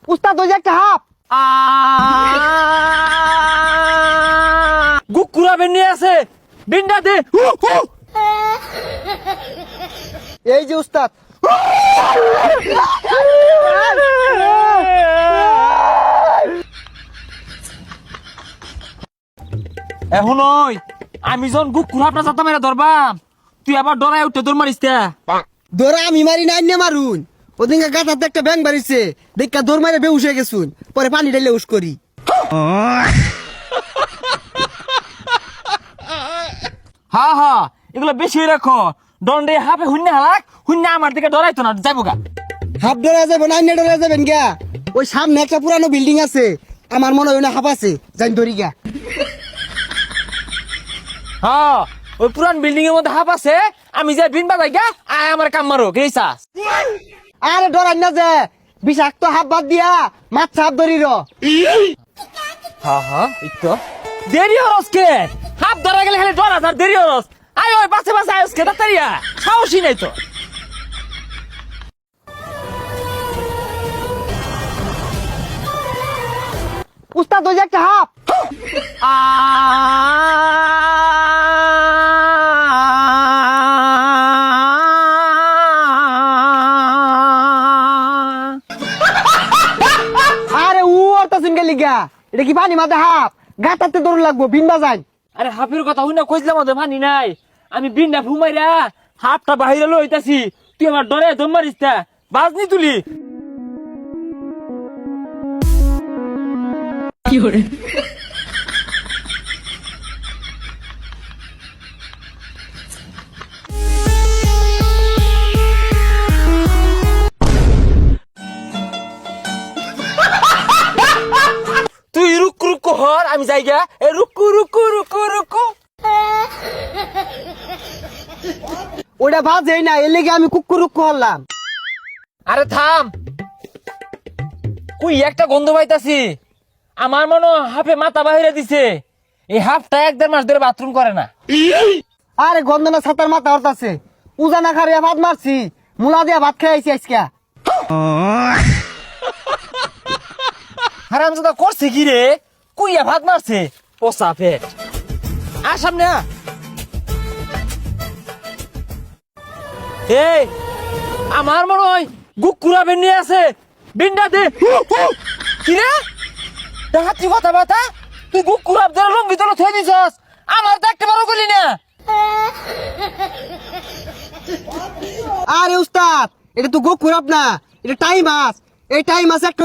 উস্তাদ ওই যে একটা হাফ গুকুরা বেনি আছে বিন্ডা দে এই যে উস্তাদ এখন ওই আমি যখন গুকুরা আপনার যাতা মেরা ধরবাম তুই আবার ডরাই উঠতে দৌড় মারিস তা ধরা আমি মারি নাই নে মারুন ওদিনকে গাথাতে একটা ব্যাং বাড়িছে দেখা দৌড় মারে বেউস হয়ে গেছুন পরে পানি ঢেলে উস করি হা হা এগুলো বেশি রাখো দন্ডে হাফে হুন্না হালাক হুন্না আমার দিকে ডরাইতো না যাইবো গা হাফ ডরা যাবেন আইনে ডরা যাবেন গা ওই সামনে একটা পুরানো বিল্ডিং আছে আমার মনে হয় না হাফ আছে জানি ধরি গা হ্যাঁ ওই পুরান বিল্ডিং এর মধ্যে হাফ আছে আমি যে বিন বাজাই গা আয় আমার কাম মারো গেছাস আরে ডরাই না যে বিষাক্ত হাফ বাদ দিয়া মাছ হাফ ধরি র হ্যাঁ হ্যাঁ একটু দেরি হরস কে হাফ ধরা গেলে খালি ডরা আর দেরি হরস আয় ওই বাসে বাসে আয়স কে তাড়াতাড়িয়া সাহসই নাই তো উস্তাদ ওই যে একটা হাফ আরে ও অর্থ সিনকে লিগা এটা কি পানি মাঝে হাফ গাতাতে দৌড় লাগবো বিন বাজাই আরে হাফের কথা হই না কইছিলাম ওদের পানি নাই আমি বিন্ডা ফুমাইরা হাফটা বাহিরে লইতাছি তুই আমার ডরে দম মারিস তা বাজনি তুলি কি হরে তুই রুক রুক হর আমি যাইগা এ রুকু রুকু রুকু রুকু ওটা বাজেই না এর লেগে আমি কুকুর রুক্কু হলাম আরে থাম কুই একটা গন্ধ পাইতাছি আমার মনে হয় হাফে মাথা বাহিরে দিছে এই হাফটা 1-1.5 মাস ধরে বাথরুম করে না আরে গন্ধনা ছাতার মাথা হরতাছে উজানা খারিয়া ভাত মারছি মুলা দিয়া ভাত খাইছি আজকে হারামজাদা করছে কি রে কুইয়া ভাত মারছে পোসা পেট আর সামনে আ। এই আমার মনে হয় গুকুরা বেনি আছে বিন্ডা দে কি রে ডাহাতি কথা বাতা তুই গুকুরা ধরে লঙ্গি তোর থই দিছস আমার তো একটা বড় গলি না আরে উস্তাদ এটা তো গোকুর আপনা এটা টাইম মাছ এই টাইম মাছ একটা